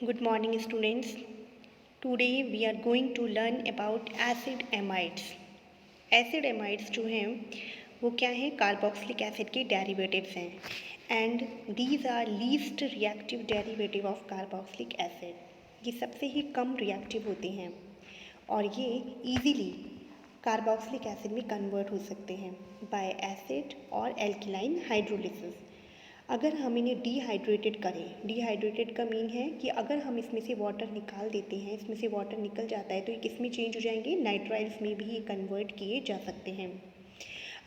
Good morning, students. Today we are going to learn about acid amides. Acid amides जो हैं वो क्या हैं? कार्बोक्सिलिक एसिड के डेरिवेटिव्स हैं and these are least reactive derivative of carboxylic acid. ये सबसे ही कम रिएक्टिव होते हैं और ये इजीली कार्बोक्सिलिक एसिड में कन्वर्ट हो सकते हैं बाय एसिड और एल्किलाइन हाइड्रोलिसिस। अगर हम इन्हें डिहाइड्रेटेड करें, डिहाइड्रेटेड का मीन है कि अगर हम इसमें से वाटर निकाल देते हैं, इसमें से वाटर निकल जाता है तो ये किस में चेंज हो जाएंगे? नाइट्राइल्स में भी ये कन्वर्ट किए जा सकते हैं।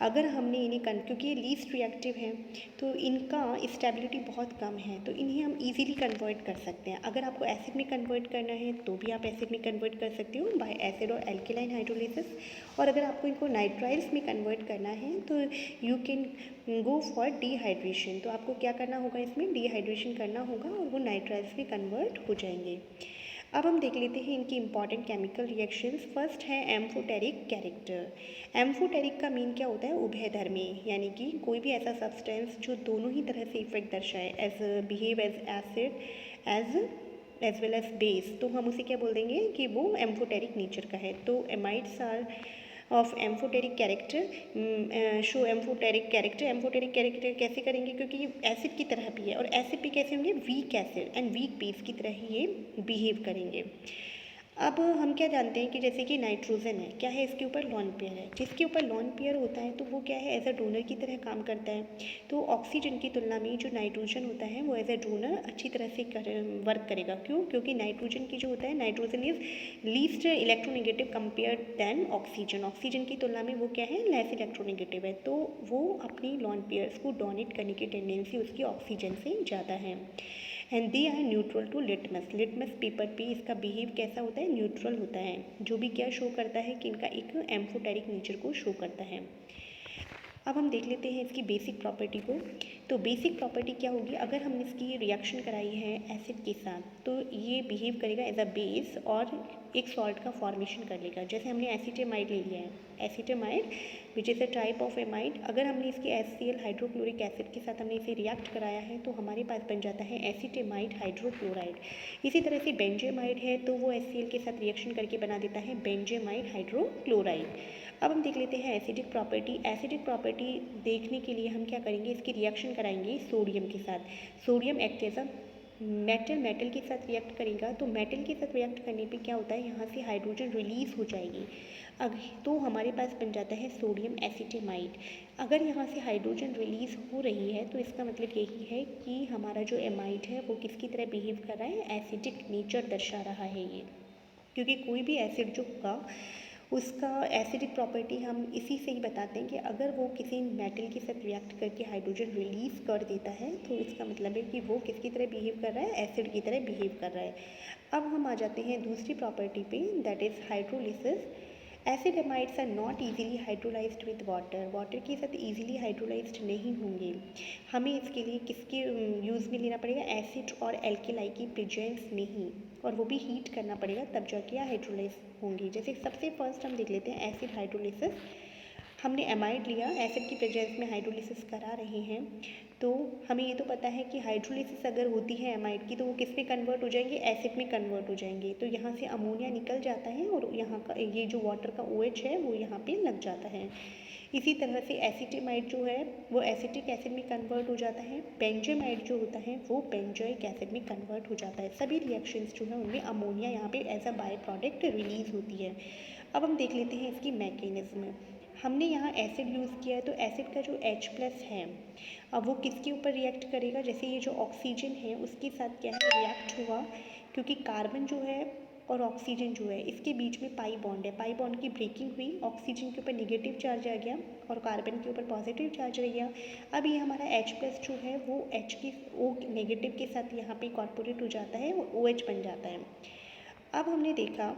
अगर हमने इन्हें क्योंकि ये लीस्ट रिएक्टिव हैं तो इनका स्टेबिलिटी बहुत कम है, तो इन्हें हम इजीली कन्वर्ट कर सकते हैं। अगर आपको एसिड में कन्वर्ट करना है तो भी आप एसिड में कन्वर्ट कर सकते हो बाय एसिड और एल्किलाइन हाइड्रोलिसिस, और अगर आपको इनको नाइट्राइल्स में कन्वर्ट करना है तो you can go for dehydration. तो आपको क्या करना होगा? इसमें डिहाइड्रेशन करना होगा और वो नाइट्राइल्स में कन्वर्ट हो जाएंगे। अब हम देख लेते हैं इनकी इंपॉर्टेंट केमिकल रिएक्शंस। फर्स्ट है एम्फोटेरिक कैरेक्टर। एम्फोटेरिक का मीन क्या होता है? उभयधर्मी, यानी कि कोई भी ऐसा सब्सटेंस जो दोनों ही तरह से इफेक्ट दर्शाए, as behave as acid as well as base, तो हम उसे क्या बोल देंगे कि वो एम्फोटेरिक नेचर का है। तो amides are of amphoteric character, show amphoteric character कैसे करेंगे? क्योंकि ये एसिड की तरह भी है और एसिड भी कैसे होंगे? Weak acid and weak base की तरह ही ये बिहेव करेंगे। अब हम क्या जानते हैं कि जैसे कि नाइट्रोजन है, क्या है? इसके ऊपर लॉन पेयर है। जिसके ऊपर लॉन पेयर होता है तो वो क्या है? एज अ डोनर की तरह काम करता है। तो ऑक्सीजन की तुलना में जो नाइट्रोजन होता है वो एज अ डोनर अच्छी तरह से वर्क करेगा। क्यों? क्योंकि नाइट्रोजन की जो होता है, nitrogen is least electronegative compare than oxygen. Oxygen की तुलना में वो क्या है? लेस इलेक्ट्रोनेगेटिव है, तो वो अपनी लॉन पेयर्स को डोनेट करने की टेंडेंसी उसकी ऑक्सीजन से ज़्यादा है। And they are neutral to litmus. Litmus paper पे इसका बिहेव कैसा होता है? न्यूट्रल होता है, जो भी क्या शो करता है कि इनका एक एम्फोटेरिक नेचर को शो करता है। अब हम देख लेते हैं इसकी बेसिक प्रॉपर्टी को। तो बेसिक प्रॉपर्टी क्या होगी? अगर हमने इसकी रिएक्शन कराई है एसिड के साथ तो ये बिहेव करेगा एज अ बेस और एक सॉल्ट का फॉर्मेशन कर लेगा। जैसे हमने एसीटेमाइड ले लिया है, acetamide which is a type of amide. अगर हमने इसके HCl हाइड्रोक्लोरिक एसिड के साथ हमने इसे रिएक्ट कराया है तो हमारे पास बन जाता है एसीटेमाइड हाइड्रोक्लोराइड। इसी तरह से बेंजेमाइड है तो वो HCl के साथ रिएक्शन करके बना देता है बेंजेमाइड हाइड्रोक्लोराइड। अब हम देख लेते हैं एसिडिक प्रॉपर्टी। एसिडिक प्रॉपर्टी देखने के लिए हम क्या करेंगे? इसकी रिएक्शन कराएंगे सोडियम के साथ। Sodium act as a metal के साथ रिएक्ट करेगा, तो मेटल के साथ रिएक्ट करने पे क्या होता है? यहाँ से हाइड्रोजन रिलीज हो जाएगी। तो हमारे पास बन जाता है सोडियम एसीटेमाइड। अगर यहाँ से हाइड्रोजन रिलीज हो रही है तो इसका मतलब यही है कि हमारा जो एमाइड है वो किसकी तरह बिहेव कर रहा है? एसिडिक नेचर दर्शा रहा है ये। क्योंकि कोई भी एसिड जो होगा उसका एसिडिक प्रॉपर्टी हम इसी से ही बताते हैं कि अगर वो किसी मेटल के साथ रिएक्ट करके हाइड्रोजन रिलीज कर देता है तो इसका मतलब है कि वो किसकी तरह बिहेव कर रहा है? एसिड की तरह बिहेव कर रहा है। अब हम आ जाते हैं दूसरी प्रॉपर्टी पे, that is hydrolysis. Acid amides are not easily hydrolysed with water. Water के साथ इजीली हाइड्रोलाइज्ड नहीं होंगे। हमें इसके लिए किसके यूज़ में लेना पड़ेगा? एसिड और एल्केलाई की प्रेजेंस में ही, और वो भी हीट करना पड़ेगा तब जाके हाइड्रोलाइज होंगे। जैसे सबसे फर्स्ट हम देख लेते हैं एसिड हाइड्रोलिसिस। हमने एमाइड लिया, एसिड की प्रेजेंस में हाइड्रोलिसिस करा रहे हैं, तो हमें ये तो पता है कि हाइड्रोलिसिस अगर होती है एमाइड की तो वो किस में कन्वर्ट हो जाएंगे? एसिड में कन्वर्ट हो जाएंगे। तो यहाँ से अमोनिया निकल जाता है और यहाँ का ये जो वाटर का OH है वो यहाँ पे लग जाता है। इसी तरह से एसीटेमाइड जो है वो एसिटिक एसिड में कन्वर्ट हो जाता है। बेंजेमाइड जो होता है वो बेंजोइक एसिड में कन्वर्ट हो जाता है। सभी रिएक्शंस जो है उनमें अमोनिया यहाँ पे as a by product release होती है। अब हम देख लेते हैं इसकी मैकेनिज्म। हमने यहाँ एसिड यूज़ किया है तो एसिड का जो H+ है अब वो किसके ऊपर रिएक्ट करेगा? जैसे ये जो ऑक्सीजन है उसके साथ क्या है? रिएक्ट हुआ, क्योंकि कार्बन जो है और ऑक्सीजन जो है इसके बीच में पाई बॉन्ड है। पाई बॉन्ड की ब्रेकिंग हुई, ऑक्सीजन के ऊपर नेगेटिव चार्ज आ गया और कार्बन के ऊपर पॉजिटिव चार्ज रह गया। अब ये हमारा H+ जो है वो H की O नेगेटिव के साथ यहाँ पे कॉर्पोरेट हो जाता है और OH बन जाता है। अब हमने देखा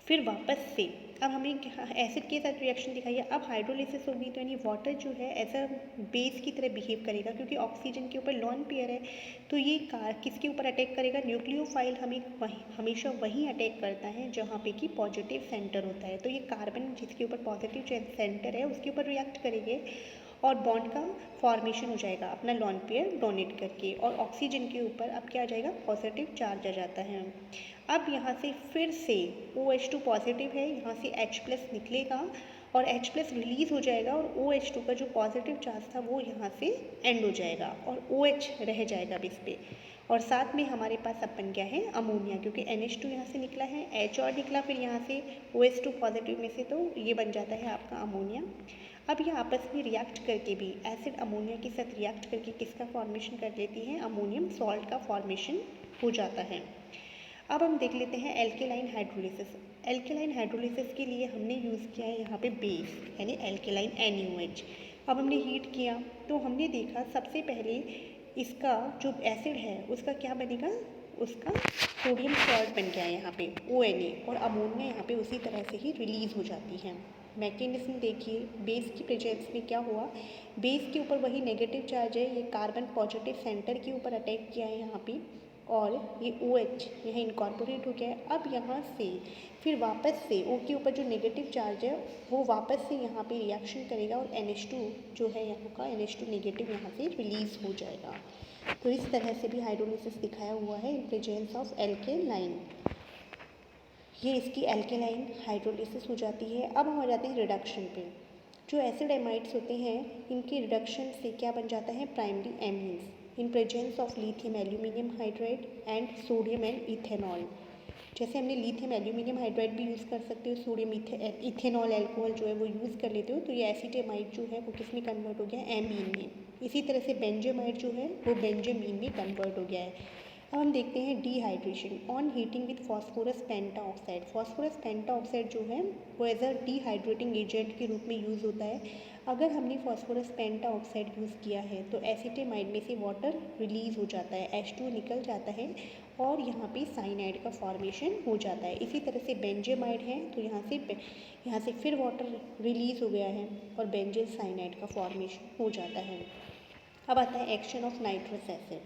फिर वापस से अब हमें एसिड के साथ रिएक्शन दिखाई है। अब हाइड्रोलिसिस होगी तो यानी वाटर जो है एज अ बेस की तरह बिहेव करेगा, क्योंकि ऑक्सीजन के ऊपर लॉन पेयर है तो ये किसके ऊपर अटैक करेगा? न्यूक्लियोफाइल हमें हमेशा वहीं अटैक करता है जहाँ पे कि पॉजिटिव सेंटर होता है। तो ये कार्बन जिसके ऊपर पॉजिटिव सेंटर है उसके ऊपर रिएक्ट करेंगे और बॉन्ड का फॉर्मेशन हो जाएगा अपना लोन पेयर डोनेट करके, और ऑक्सीजन के ऊपर अब क्या आ जाएगा, पॉजिटिव चार्ज आ जाता है। अब यहाँ से फिर से OH2 पॉजिटिव है, यहाँ से H+ निकलेगा और H+ रिलीज़ हो जाएगा, और OH2 का जो पॉजिटिव चार्ज था वो यहाँ से एंड हो जाएगा और OH रह जाएगा अब इस पे। और साथ में हमारे पास अब बन गया है अमोनिया, क्योंकि NH2 यहाँ से निकला है, H और निकला फिर यहाँ से OH2 पॉजिटिव में से, तो ये बन जाता है आपका अमोनिया। अब ये आपस में रिएक्ट करके भी एसिड अमोनिया के साथ रिएक्ट करके किसका फॉर्मेशन कर लेती है, अमोनियम सॉल्ट का फॉर्मेशन हो जाता है। अब हम देख लेते हैं एल्केलाइन हाइड्रोलिसिस। एल्केलाइन हाइड्रोलिसिस के लिए हमने यूज़ किया है यहाँ पे बेस, यानी एल्केलाइन NaOH। अब हमने हीट किया तो हमने देखा सबसे पहले इसका जो एसिड है उसका क्या बनेगा, उसका सोडियम सॉल्ट बन गया है यहाँ पे ONA, और अमोनिया यहाँ पे उसी तरह से ही रिलीज़ हो जाती है। मैकेनिज्म देखिए, बेस की प्रेजेंस में क्या हुआ, बेस के ऊपर वही नेगेटिव चार्ज है, ये कार्बन पॉजिटिव सेंटर के ऊपर अटैक किया है यहाँ पे, और ये OH यहाँ इनकॉर्पोरेट हो गया है। अब यहाँ से फिर वापस से O के ऊपर जो नेगेटिव चार्ज है वो वापस से यहाँ पे रिएक्शन करेगा और NH2 जो है यहाँ का NH2 नेगेटिव यहाँ से रिलीज़ हो जाएगा। तो इस तरह से भी हाइड्रोलिसिस दिखाया हुआ है इन प्रेजेंस ऑफ एल्केलाइन। ये इसकी एल्केलाइन हाइड्रोलिसिस हो जाती है। अब हम आ जाते हैं रिडक्शन पे। जो एसिड एमाइड्स होते हैं इनकी रिडक्शन से क्या बन जाता है, primary amines in presence of lithium aluminium hydride and sodium and ethanol. जैसे हमने लिथियम एल्यूमिनियम हाइड्राइड भी यूज़ कर सकते हो, सोडियम इथेनॉल एल्कोहल जो है वो यूज़ कर लेते हो, तो ये एसिटेमाइड जो है वो किस में कन्वर्ट हो गया है, एमीन में। इसी तरह से बेंजेमाइड जो है वो बेंजामीन में कन्वर्ट हो गया है। अब हम देखते हैं dehydration on heating with phosphorus pentoxide. Phosphorus pentoxide जो है वो एज अ डिहाइड्रेटिंग एजेंट के रूप में यूज़ होता है। अगर हमने फॉस्फोरस पेंटाऑक्साइड यूज़ किया है तो एसिटेमाइड में से वाटर रिलीज़ हो जाता है, H2 निकल जाता है और यहाँ पे साइनाइड का फॉर्मेशन हो जाता है। इसी तरह से बेंजेमाइड है तो यहाँ से फिर वाटर रिलीज़ हो गया है और बेंजिल साइनाइड का फॉर्मेशन हो जाता है। अब आता है action of nitrous acid.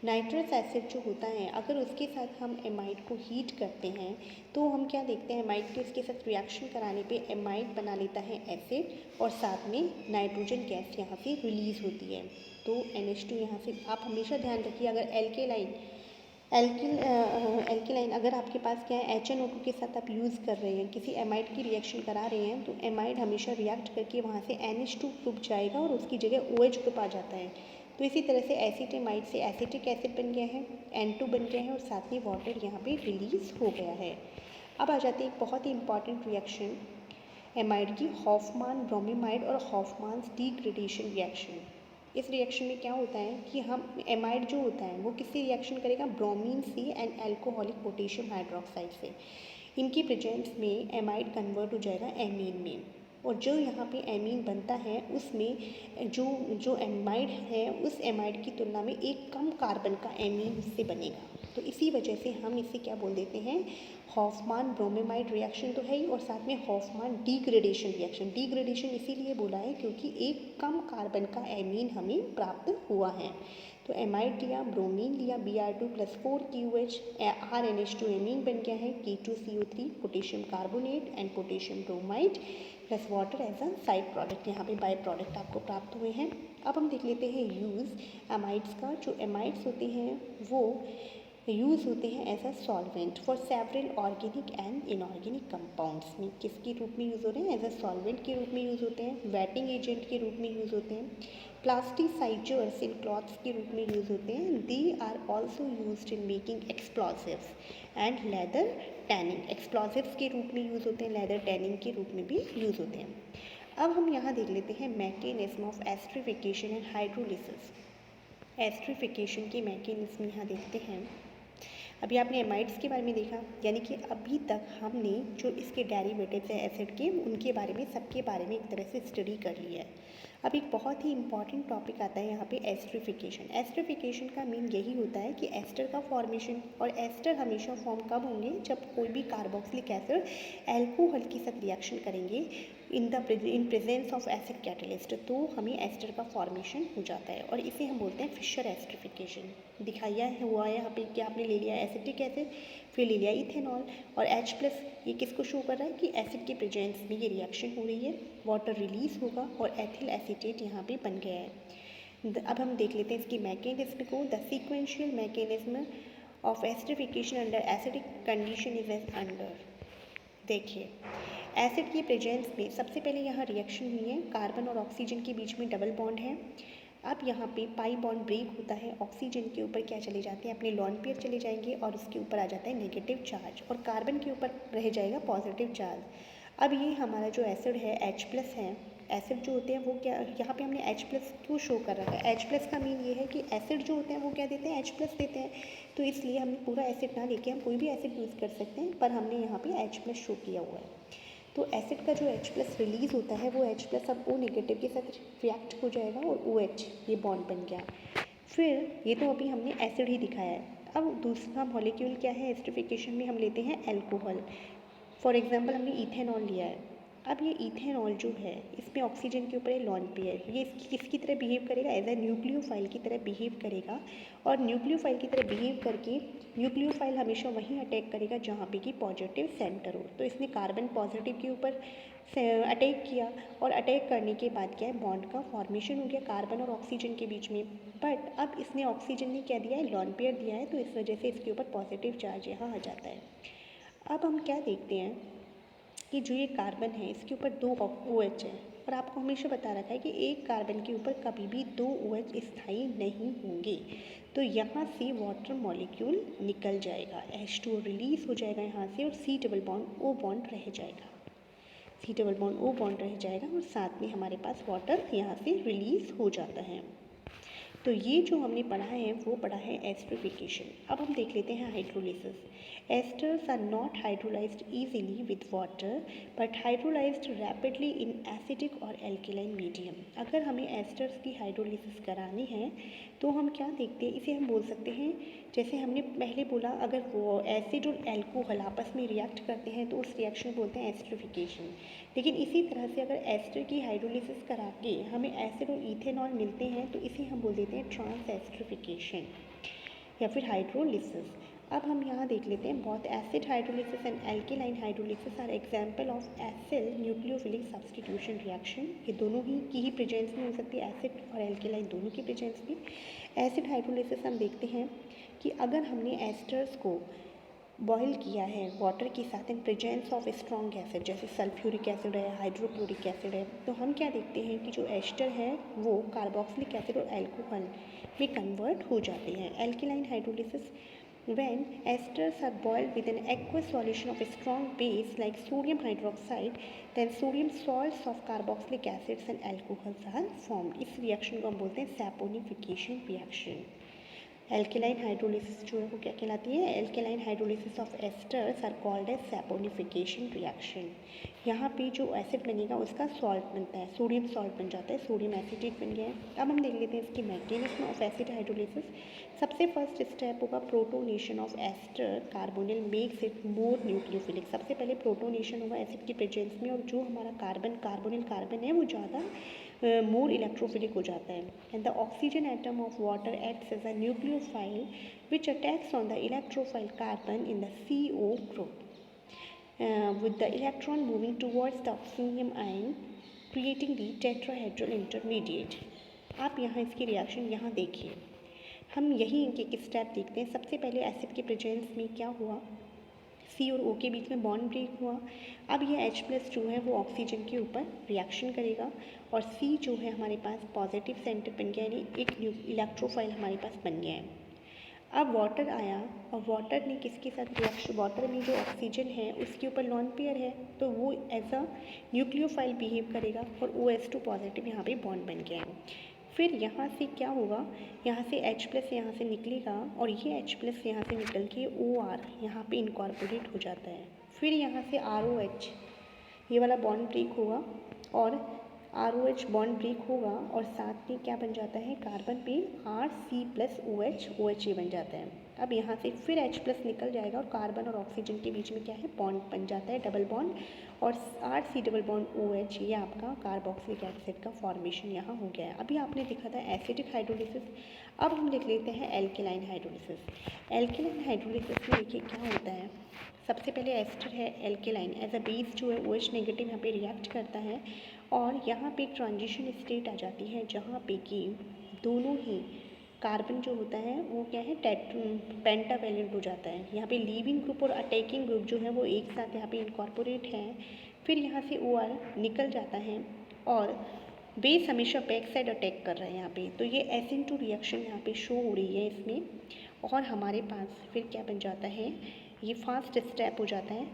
Nitrous acid जो होता है अगर उसके साथ हम एमाइड को हीट करते हैं तो हम क्या देखते हैं, एमाइड के उसके साथ रिएक्शन कराने पे एमाइड बना लेता है एसिड और साथ में नाइट्रोजन गैस यहाँ से रिलीज़ होती है। तो NH2 यहाँ से, आप हमेशा ध्यान रखिए अगर एल्किलाइन अगर आपके पास क्या है HNO2 के साथ आप यूज़ कर रहे हैं, किसी एमाइड की रिएक्शन करा रहे हैं, तो एमाइड हमेशा रिएक्ट करके वहाँ से NH2 ग्रुप जाएगा और उसकी जगह OH ग्रुप आ जाता है। तो इसी तरह से एसिटेमाइड से एसिटिक एसिड बन गया है, N2 बन गया है और साथ में वाटर यहाँ पे रिलीज़ हो गया है। अब आ जाती है एक बहुत ही इंपॉर्टेंट रिएक्शन एमाइड की, हॉफमान ब्रोमीमाइड और हॉफमान्स डिग्रेडेशन रिएक्शन। इस रिएक्शन में क्या होता है कि हम एमाइड जो होता है वो किससे रिएक्शन करेगा, ब्रोमीन से एंड एल्कोहलिक पोटेशियम हाइड्रोक्साइड से। इनकी प्रेजेंस में एमाइड कन्वर्ट हो जाएगा एमीन में, और जो यहाँ पे एमीन बनता है उसमें जो एमाइड है उस एमाइड की तुलना में एक कम कार्बन का एमीन उससे बनेगा। तो इसी वजह से हम इसे क्या बोल देते हैं, हॉफमान ब्रोमीमाइड रिएक्शन तो है ही और साथ में हॉफमान डिग्रेडेशन रिएक्शन। डिग्रेडेशन इसीलिए बोला है क्योंकि एक कम कार्बन का एमीन हमें प्राप्त हुआ है। तो एमाइड लिया, ब्रोमीन लिया, Br2+4 QH, RNH2 एमीन बन गया है, K2CO3 potassium carbonate and potassium bromide plus water as a side product, यहाँ पे बाय प्रोडक्ट आपको प्राप्त हुए हैं। अब हम देख लेते हैं यूज़ एमाइड्स का। जो एमाइड्स होते हैं वो यूज़ होते हैं as a solvent for several organic and inorganic compounds में। किसके रूप में यूज़ हो रहे हैं, एज अ सॉल्वेंट के रूप में यूज़ होते हैं, वेटिंग एजेंट के रूप में यूज़ होते हैं, प्लास्टिसाइजर्स इन क्लॉथ्स के रूप में यूज़ होते हैं। They are also used in making explosives and leather tanning. Explosives के रूप में यूज़ होते हैं, लेदर टैनिंग के रूप में भी यूज़ होते हैं। अब हम यहाँ देख लेते हैं mechanism of esterification and hydrolysis. Esterification की मैकेनिज्म यहाँ देखते हैं। अभी आपने एमाइड्स के बारे में देखा, यानी कि अभी तक हमने जो इसके डेरिवेटिव्स हैं एसिड के, उनके बारे में सबके बारे में एक तरह से स्टडी कर लिया है। अब एक बहुत ही इंपॉर्टेंट टॉपिक आता है यहाँ पे एस्ट्रिफिकेशन। एस्ट्रिफिकेशन का मीन यही होता है कि एस्टर का फॉर्मेशन, और एस्टर हमेशा फॉर्म कब होंगे, जब कोई भी कार्बोक्सिलिक एसिड एल्कोहल के साथ रिएक्शन करेंगे। In presence of acid catalyst, तो हमें एस्टर का फॉर्मेशन हो जाता है और इसे हम बोलते हैं फिशर एस्टरिफिकेशन। दिखाया हुआ है यहाँ पे कि आपने ले लिया एसिटिक एसिड, फिर ले लिया इथेनॉल और H+, ये किसको शो कर रहा है कि एसिड के प्रेजेंस में ये रिएक्शन हो रही है, वाटर रिलीज होगा और एथिल एसीटेट यहाँ पे बन गया है। अब हम देख लेते हैं इसकी मैकेनिज्म को। The sequential mechanism of esterification under acidic condition is as under. देखिए, एसिड की प्रेजेंस में सबसे पहले यहाँ रिएक्शन हुई है, कार्बन और ऑक्सीजन के बीच में डबल बॉन्ड है। अब यहाँ पे पाई बॉन्ड ब्रेक होता है, ऑक्सीजन के ऊपर क्या चले जाते हैं, अपने लॉन पेयर चले जाएंगे और उसके ऊपर आ जाता है नेगेटिव चार्ज और कार्बन के ऊपर रह जाएगा पॉजिटिव चार्ज। अब ये हमारा जो एसिड है H+ है, एसिड जो होते हैं वो क्या, यहाँ पे हमने H+ क्यों शो कर रखा है, H+ का मीन ये है कि एसिड जो होते हैं वो क्या देते हैं, H+ देते हैं। तो इसलिए हमने पूरा एसिड ना लेके हम कोई भी एसिड यूज़ कर सकते हैं, पर हमने यहाँ पे H+ शो किया हुआ है। तो एसिड का जो H+ रिलीज़ होता है वो H+ अब O नेगेटिव के साथ रिएक्ट हो जाएगा और OH ये बॉन्ड बन गया। फिर ये तो अभी हमने एसिड ही दिखाया है। अब दूसरा मॉलिक्यूल क्या है एस्टरिफिकेशन में, हम लेते हैं एल्कोहल। फॉर एग्जांपल हमने इथेनॉल लिया है। अब ये इथेनॉल जो है इसमें ऑक्सीजन के ऊपर है लॉन पेयर, ये किसकी तरह बिहेव करेगा, एज ए न्यूक्लियोफाइल की तरह बिहेव करेगा और न्यूक्लियोफाइल की तरह बिहेव करके न्यूक्लियोफाइल हमेशा वहीं अटैक करेगा जहाँ पे कि पॉजिटिव सेंटर हो। तो इसने कार्बन पॉजिटिव के ऊपर अटैक किया और अटैक करने के बाद क्या है, बॉन्ड का फॉर्मेशन हो गया कार्बन और ऑक्सीजन के बीच में। बट अब इसने ऑक्सीजन ने क्या दिया है, लॉन पेयर दिया है, तो इस वजह से इसके ऊपर पॉजिटिव चार्ज यहाँ आ जाता है। अब हम क्या देखते हैं कि जो ये कार्बन है इसके ऊपर 2 OH है और आपको हमेशा बता रखा है कि एक कार्बन के ऊपर कभी भी 2 OH स्थायी नहीं होंगे। तो यहाँ से वाटर मॉलिक्यूल निकल जाएगा, H2O रिलीज हो जाएगा यहाँ से और C+O बॉन्ड रह जाएगा, C+O बॉन्ड रह जाएगा और साथ में हमारे पास वाटर यहाँ से रिलीज हो जाता है। तो ये जो हमने पढ़ा है वो पढ़ा है एस्टरिफिकेशन। अब हम देख लेते हैं hydrolysis. Esters are not hydrolysed easily with water but hydrolysed rapidly in acidic और एल्केलाइन मीडियम। अगर हमें एस्टर्स की हाइड्रोलिसिस करानी है तो हम क्या देखते हैं, इसे हम बोल सकते हैं, जैसे हमने पहले बोला, अगर वो एसिड और एल्कोहल आपस में रिएक्ट करते हैं तो उस रिएक्शन को बोलते हैं एस्टरिफिकेशन। लेकिन इसी तरह से अगर एस्टर की हाइड्रोलिसिस करा के हमें एसिड और इथेनॉल मिलते हैं तो इसे हम बोल देते हैं ट्रांस एस्टरिफिकेशन या फिर हाइड्रोलिसिस। अब हम यहाँ देख लेते हैं, बहुत acid hydrolysis and alkaline hydrolysis are example of acyl nucleophilic substitution reaction. ये दोनों ही की प्रेजेंस में हो सकती है, एसिड और एल्केलाइन दोनों की प्रेजेंस में। एसिड हाइड्रोलिसिस हम देखते हैं कि अगर हमने एस्टर्स को बॉयल किया है वाटर के साथ in presence of strong acid, जैसे सल्फ्यूरिक एसिड है, हाइड्रोक्लोरिक एसिड है, तो हम क्या देखते हैं कि जो एस्टर है वो कार्बोक्सिलिक एसिड और एल्कोहल में कन्वर्ट हो जाते हैं। Alkaline hydrolysis when esters are boiled with an aqueous solution of a strong base like sodium hydroxide, then sodium salts of carboxylic acids and alcohols are formed. इस reaction को हम बोलते हैं सैपोनिफिकेशन रिएक्शन। एल्केलाइन हाइड्रोलिसिस जो है वो क्या कहलाती है, alkaline hydrolysis of esters are called as saponification reaction. यहाँ पे जो एसिड बनेगा उसका सॉल्ट बनता है, सोडियम सॉल्ट बन जाता है, सोडियम एसिटेट बन गया है। अब हम देख लेते हैं इसकी मैकेनिज्म ऑफ एसिड हाइड्रोलिसिस। सबसे फर्स्ट स्टेप होगा protonation of ester carbonyl makes it more nucleophilic. सबसे पहले प्रोटोनेशन होगा एसिड की प्रेजेंस में और जो हमारा कार्बोनिल कार्बन है वो ज़्यादा मोर इलेक्ट्रोफिलिक हो जाता है। And the oxygen atom of water acts as a nucleophile which attacks on the electrophile carbon in the CO group with the electron moving towards the oxygen ion creating the tetrahedral intermediate। आप यहाँ इसकी reaction यहाँ देखिए, हम यही इनके एक step देखते हैं। सबसे पहले एसिड के प्रेजेंस में क्या हुआ, C और O के बीच में बॉन्ड ब्रेक हुआ। अब ये H+ जो है वो ऑक्सीजन के ऊपर रिएक्शन करेगा और C जो है हमारे पास पॉजिटिव सेंटर बन गया, यानी एक इलेक्ट्रोफाइल हमारे पास बन गया है। अब वाटर आया और वाटर ने किसके साथ रिएक्शन, वाटर में जो ऑक्सीजन है उसके ऊपर लॉन पेयर है तो वो एज अ न्यूक्लियोफाइल बिहेव करेगा और OH2 पॉजिटिव यहाँ पे बॉन्ड बन गया है। फिर यहाँ से क्या होगा, यहाँ से H+ यहाँ से निकलेगा और ये H+ यहाँ से निकल के OR यहाँ पे इनकॉर्पोरेट हो जाता है। फिर यहाँ से ROH ये वाला बॉन्ड ब्रेक होगा और ROH बॉन्ड ब्रेक होगा और साथ में क्या बन जाता है, कार्बन पे RC+OH OH ये बन जाता है। अब यहाँ से फिर H+ निकल जाएगा और कार्बन और ऑक्सीजन के बीच में क्या है, बॉन्ड बन जाता है, डबल बॉन्ड, और RC+OH ये आपका कार्बोक्सिलिक एसिड का फॉर्मेशन यहाँ हो गया है। अभी आपने देखा था एसिडिक हाइड्रोलिसिस, अब हम लिख लेते हैं एल्केलाइन हाइड्रोलिसिस। एल्केलाइन हाइड्रोलिसिस में देखिए क्या होता है, सबसे पहले एस्टर है एल्केलाइन, एज अ बेस जो है OH नेगेटिव यहाँ पे रिएक्ट करता है और यहाँ पे एक ट्रांजिशन स्टेट आ जाती है जहाँ पे कि दोनों ही कार्बन जो होता है वो क्या है, पेंटावेलेंट हो जाता है। यहाँ पे लीविंग ग्रुप और अटैकिंग ग्रुप जो है वो एक साथ यहाँ पे इनकॉर्पोरेट है। फिर यहाँ से OR निकल जाता है और बेस हमेशा बैक साइड अटैक कर रहा है यहाँ पे, तो ये SN2 रिएक्शन यहाँ पे शो हो रही है इसमें। और हमारे पास फिर क्या बन जाता है, ये फास्ट स्टेप हो जाता है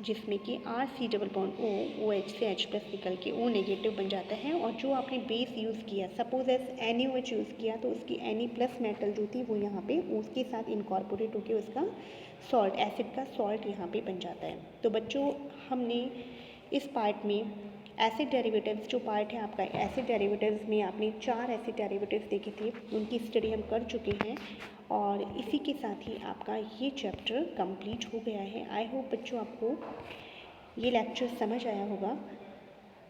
जिसमें कि RC+OH से H+ निकल के O नेगेटिव बन जाता है। और जो आपने बेस यूज़ किया, सपोज एस NaOH यूज़ किया, तो उसकी Na+ मेटल जो थी वो यहाँ पे उसके साथ इनकॉर्पोरेट होकर उसका सॉल्ट, एसिड का सॉल्ट यहाँ पे बन जाता है। तो बच्चों हमने इस पार्ट में एसिड डेरिवेटिव्स जो पार्ट है आपका, एसिड डेरिवेटिव्स में आपने 4 एसिड डेरिवेटिव्स देखे थे, उनकी स्टडी हम कर चुके हैं और इसी के साथ ही आपका ये चैप्टर कंप्लीट हो गया है। आई होप बच्चों आपको ये लेक्चर समझ आया होगा।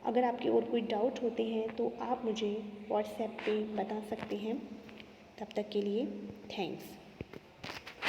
अगर आपके और कोई डाउट होते हैं तो आप मुझे व्हाट्सएप पे बता सकते हैं। तब तक के लिए थैंक्स।